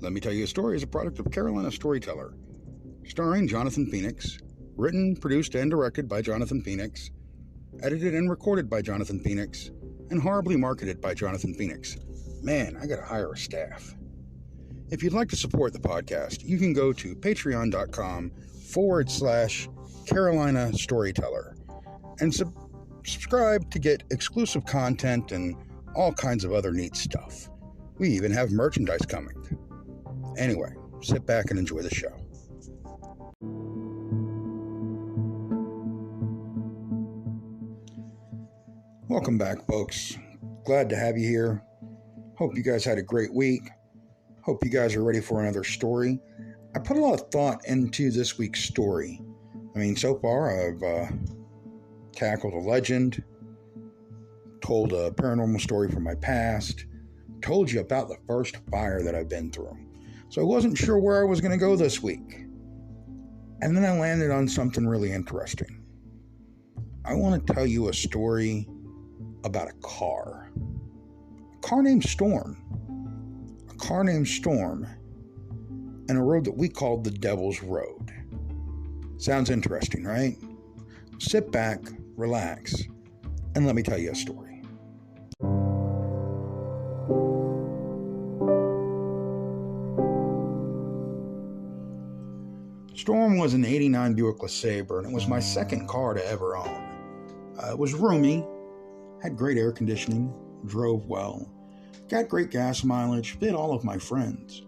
Let Me Tell You a Story is a product of Carolina Storyteller, starring Jonathan Phoenix, written, produced, and directed by Jonathan Phoenix, edited and recorded by Jonathan Phoenix, and horribly marketed by Jonathan Phoenix. Man, I gotta hire a staff. If you'd like to support the podcast, you can go to patreon.com/Carolina Storyteller and subscribe to get exclusive content and all kinds of other neat stuff. We even have merchandise coming. Anyway, sit back and enjoy the show. Welcome back, folks. Glad to have you here. Hope you guys had a great week. Hope you guys are ready for another story. I put a lot of thought into this week's story. I mean, so far I've tackled a legend, told a paranormal story from my past, told you about the first fire that I've been through. So I wasn't sure where I was going to go this week. And then I landed on something really interesting. I want to tell you a story about a car. A car named Storm. A car named Storm and a road that we called the Devil's Road. Sounds interesting, right? Sit back, relax, and let me tell you a story. Storm was an 89 Buick LeSabre, and it was my second car to ever own. It was roomy, had great air conditioning, drove well, got great gas mileage, fit all of my friends.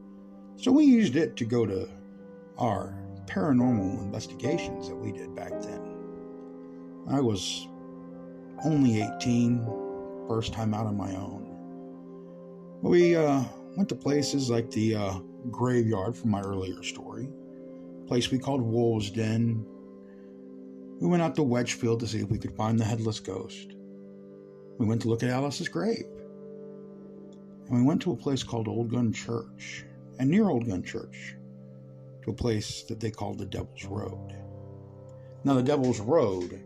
So we used it to go to our paranormal investigations that we did back then. I was only 18, first time out on my own. We went to places like the graveyard from my earlier story, a place we called Wolves Den. We went out to Wedgefield to see if we could find the headless ghost. We went to look at Alice's grave. And we went to a place called Old Gun Church, and near Old Gun Church, to a place that they called the Devil's Road. Now, the Devil's Road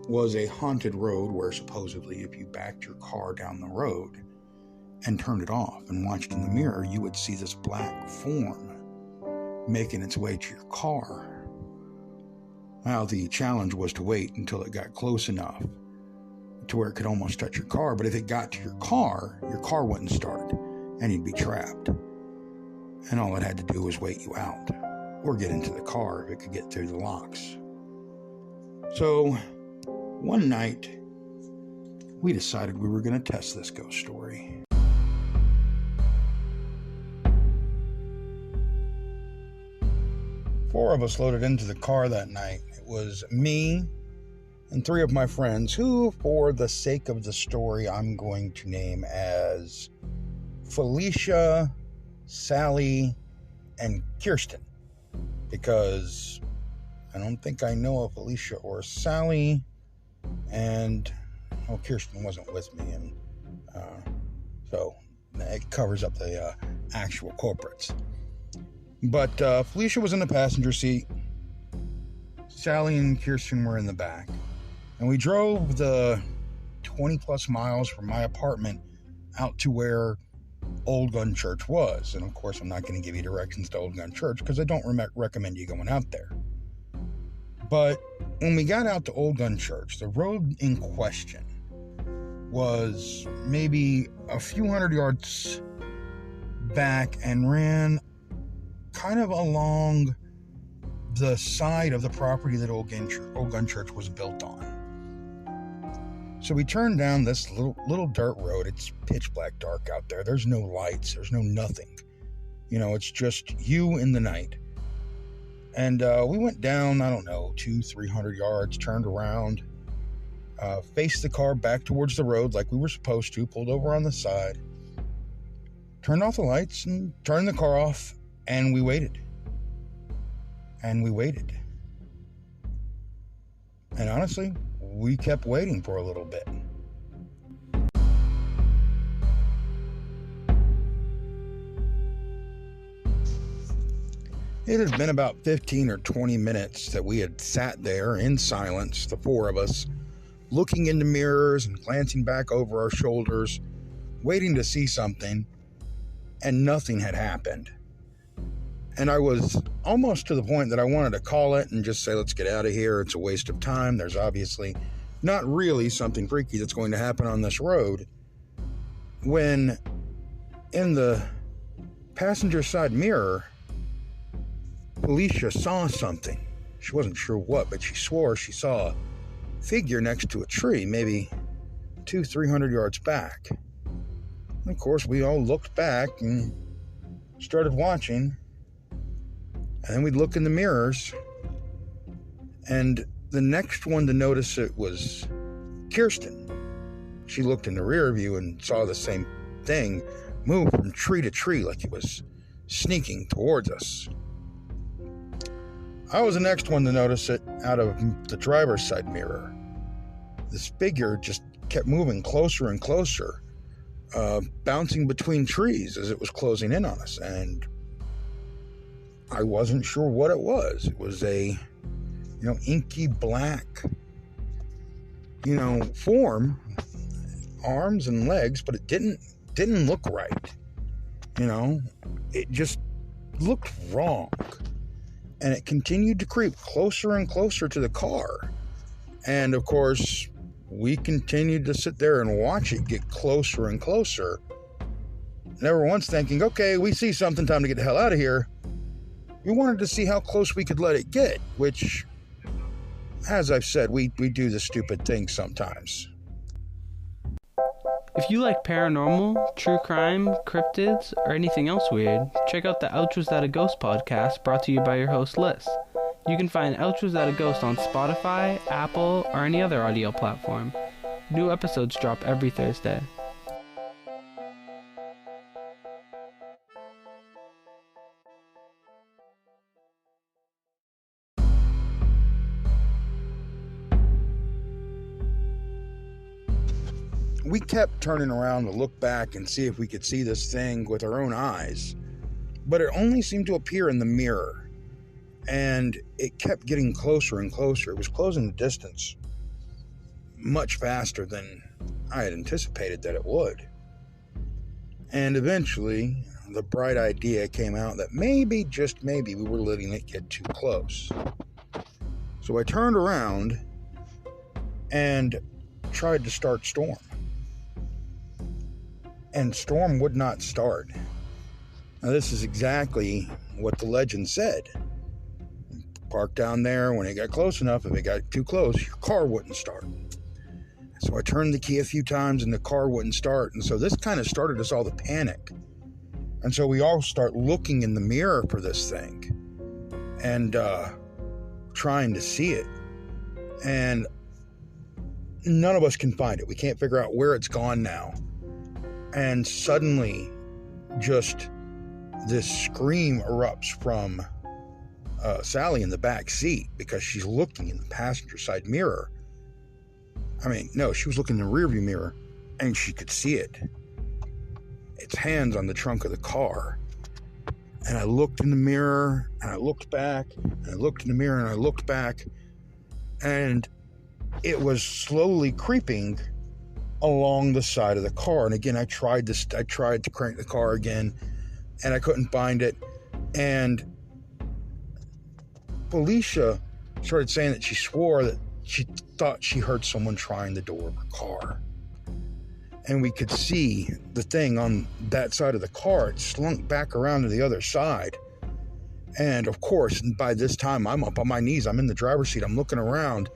was a haunted road where supposedly if you backed your car down the road and turned it off and watched in the mirror, you would see this black form making its way to your car. Now, the challenge was to wait until it got close enough to where it could almost touch your car, but if it got to your car wouldn't start, and you'd be trapped. And all it had to do was wait you out, or get into the car if it could get through the locks. So, one night, we decided we were going to test this ghost story. Four of us loaded into the car that night. It was me and three of my friends who, for the sake of the story, I'm going to name as Felicia, Sally, and Kirsten, because I don't think I know a Felicia or Sally, and Kirsten wasn't with me, and so it covers up the actual culprits. But Felicia was in the passenger seat, Sally and Kirsten were in the back, and we drove the 20 plus miles from my apartment out to where Old Gun Church was. And of course, I'm not going to give you directions to Old Gun Church because I don't recommend you going out there. But when we got out to Old Gun Church, the road in question was maybe a few hundred yards back and ran kind of along the side of the property that Old Gun Church was built on. So we turned down this little dirt road. It's pitch black dark out there. There's no lights. There's no nothing. You know, it's just you in the night. And we went down, 200-300 yards, turned around, faced the car back towards the road like we were supposed to, pulled over on the side, turned off the lights and turned the car off, and we waited. And we waited. And honestly, we kept waiting for a little bit. It had been about 15 or 20 minutes that we had sat there in silence, the four of us, looking into mirrors and glancing back over our shoulders, waiting to see something, and nothing had happened. And I was almost to the point that I wanted to call it and just say, let's get out of here. It's a waste of time. There's obviously not really something freaky that's going to happen on this road. When in the passenger side mirror, Felicia saw something. She wasn't sure what, but she swore she saw a figure next to a tree, maybe 200-300 yards back. And of course, we all looked back and started watching. And then we'd look in the mirrors, and the next one to notice it was Kirsten. She looked in the rear view and saw the same thing move from tree to tree like it was sneaking towards us. I was the next one to notice it out of the driver's side mirror. This figure just kept moving closer and closer, bouncing between trees as it was closing in on us, and I wasn't sure what it was. It was a, inky black, form, arms and legs, but it didn't look right. It just looked wrong. And it continued to creep closer and closer to the car. And of course, we continued to sit there and watch it get closer and closer. Never once thinking, okay, we see something, time to get the hell out of here. We wanted to see how close we could let it get, which, as I've said, we do the stupid thing sometimes. If you like paranormal, true crime, cryptids, or anything else weird, check out the Ouch Was That a Ghost podcast brought to you by your host Liz. You can find Ouch Was That a Ghost on Spotify, Apple, or any other audio platform. New episodes drop every Thursday. We kept turning around to look back and see if we could see this thing with our own eyes, but it only seemed to appear in the mirror, and it kept getting closer and closer. It was closing the distance much faster than I had anticipated that it would. And eventually, the bright idea came out that maybe, just maybe, we were letting it get too close. So I turned around and tried to start Storm. And Storm would not start. Now, this is exactly what the legend said. Park down there. When it got close enough, if it got too close, your car wouldn't start. So I turned the key a few times and the car wouldn't start. And so this kind of started us all to panic. And so we all start looking in the mirror for this thing and trying to see it. And none of us can find it. We can't figure out where it's gone now. And suddenly, just this scream erupts from Sally in the back seat because she's looking in the passenger side mirror. I mean, no, she was looking in the rearview mirror, and she could see it. Its hands on the trunk of the car. And I looked in the mirror, and I looked back, and I looked in the mirror, and I looked back, and it was slowly creeping along the side of the car. And again, I tried to crank the car again, and I couldn't find it. And Felicia started saying that she swore that she thought she heard someone trying the door of her car. And we could see the thing on that side of the car. It slunk back around to the other side. And of course, by this time, I'm up on my knees. I'm in the driver's seat. I'm looking around,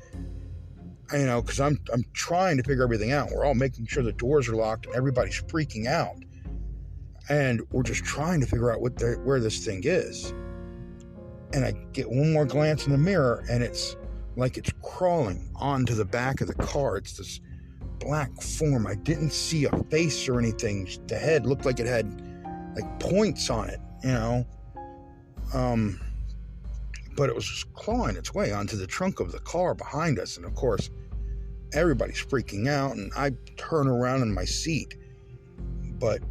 because I'm trying to figure everything out. We're all making sure the doors are locked and everybody's freaking out. And we're just trying to figure out where this thing is. And I get one more glance in the mirror, and it's like it's crawling onto the back of the car. It's this black form. I didn't see a face or anything. The head looked like it had like points on it, but it was just clawing its way onto the trunk of the car behind us. And of course, everybody's freaking out, and I turn around in my seat, but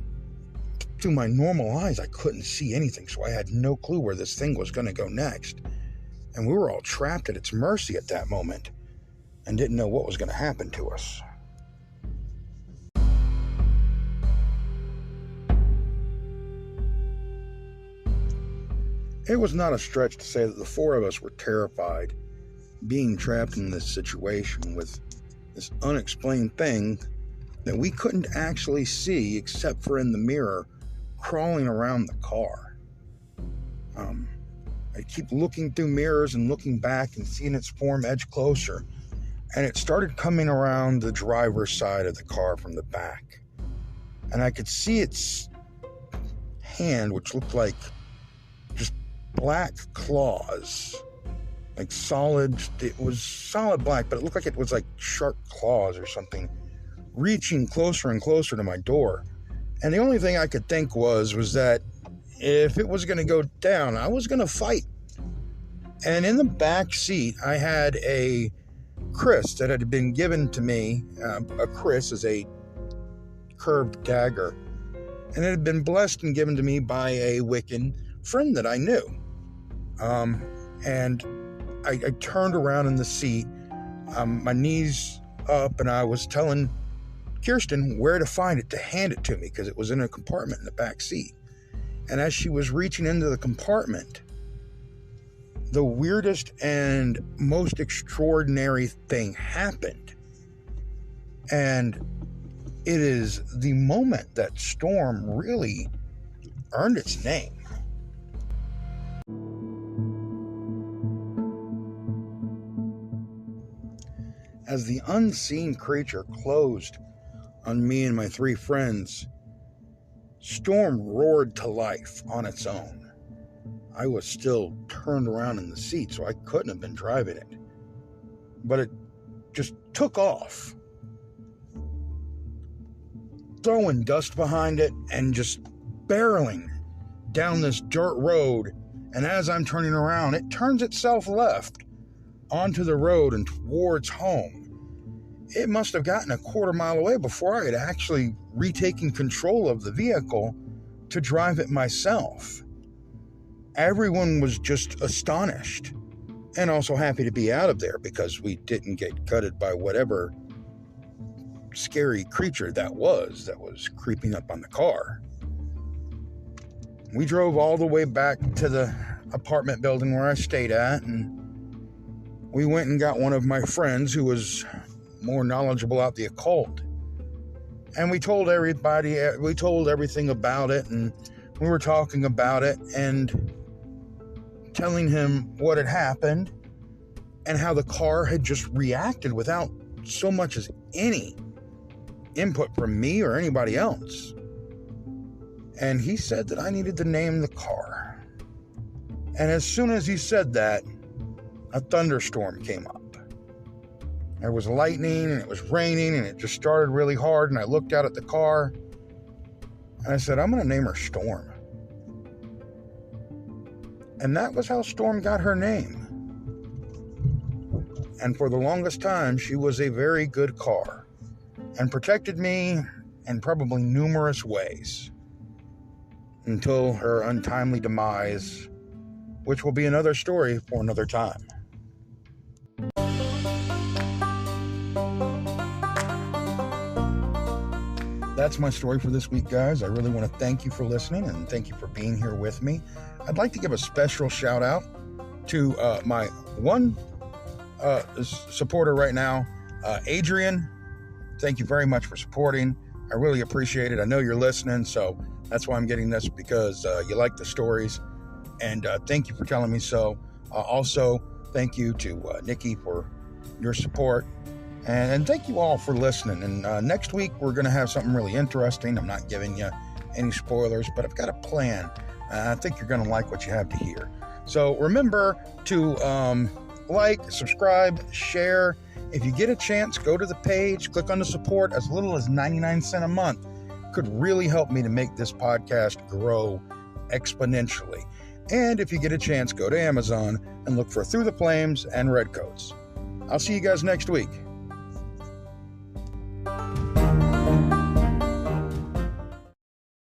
through my normal eyes, I couldn't see anything, so I had no clue where this thing was going to go next. And we were all trapped at its mercy at that moment and didn't know what was going to happen to us. It was not a stretch to say that the four of us were terrified, being trapped in this situation with this unexplained thing that we couldn't actually see except for in the mirror crawling around the car. I keep looking through mirrors and looking back and seeing its form edge closer, and it started coming around the driver's side of the car from the back, and I could see its hand, which looked like just black claws, like solid. It was solid black, but it looked like it was like sharp claws or something, reaching closer and closer to my door. And the only thing I could think was that if it was going to go down, I was going to fight. And in the back seat, I had a kris that had been given to me. A kris is a curved dagger, and it had been blessed and given to me by a Wiccan friend that I knew. And I turned around in the seat, my knees up, and I was telling Kirsten where to find it to hand it to me, because it was in a compartment in the back seat. And as she was reaching into the compartment, the weirdest and most extraordinary thing happened. And it is the moment that Storm really earned its name. As the unseen creature closed on me and my three friends, Storm roared to life on its own. I was still turned around in the seat, so I couldn't have been driving it. But it just took off, throwing dust behind it and just barreling down this dirt road. And as I'm turning around, it turns itself left onto the road and towards home. It must have gotten a quarter mile away before I had actually retaken control of the vehicle to drive it myself. Everyone was just astonished and also happy to be out of there, because we didn't get gutted by whatever scary creature that was creeping up on the car. We drove all the way back to the apartment building where I stayed at, and we went and got one of my friends who was more knowledgeable about the occult. And we told everything about it, and we were talking about it and telling him what had happened and how the car had just reacted without so much as any input from me or anybody else. And he said that I needed to name the car. And as soon as he said that, a thunderstorm came up. There was lightning, and it was raining, and it just started really hard, and I looked out at the car, and I said, I'm going to name her Storm. And that was how Storm got her name. And for the longest time, she was a very good car and protected me in probably numerous ways, until her untimely demise, which will be another story for another time. That's my story for this week, guys. I really want to thank you for listening, and thank you for being here with me. I'd like to give a special shout out to my one supporter right now, Adrian. Thank you very much for supporting. I really appreciate it. I know you're listening, so that's why I'm getting this, because you like the stories, and thank you for telling me so. Also, thank you to Nikki for your support. And thank you all for listening. And next week, we're going to have something really interesting. I'm not giving you any spoilers, but I've got a plan. I think you're going to like what you have to hear. So remember to like, subscribe, share. If you get a chance, go to the page, click on the support. As little as 99 cents a month could really help me to make this podcast grow exponentially. And if you get a chance, go to Amazon and look for Through the Flames and Redcoats. I'll see you guys next week.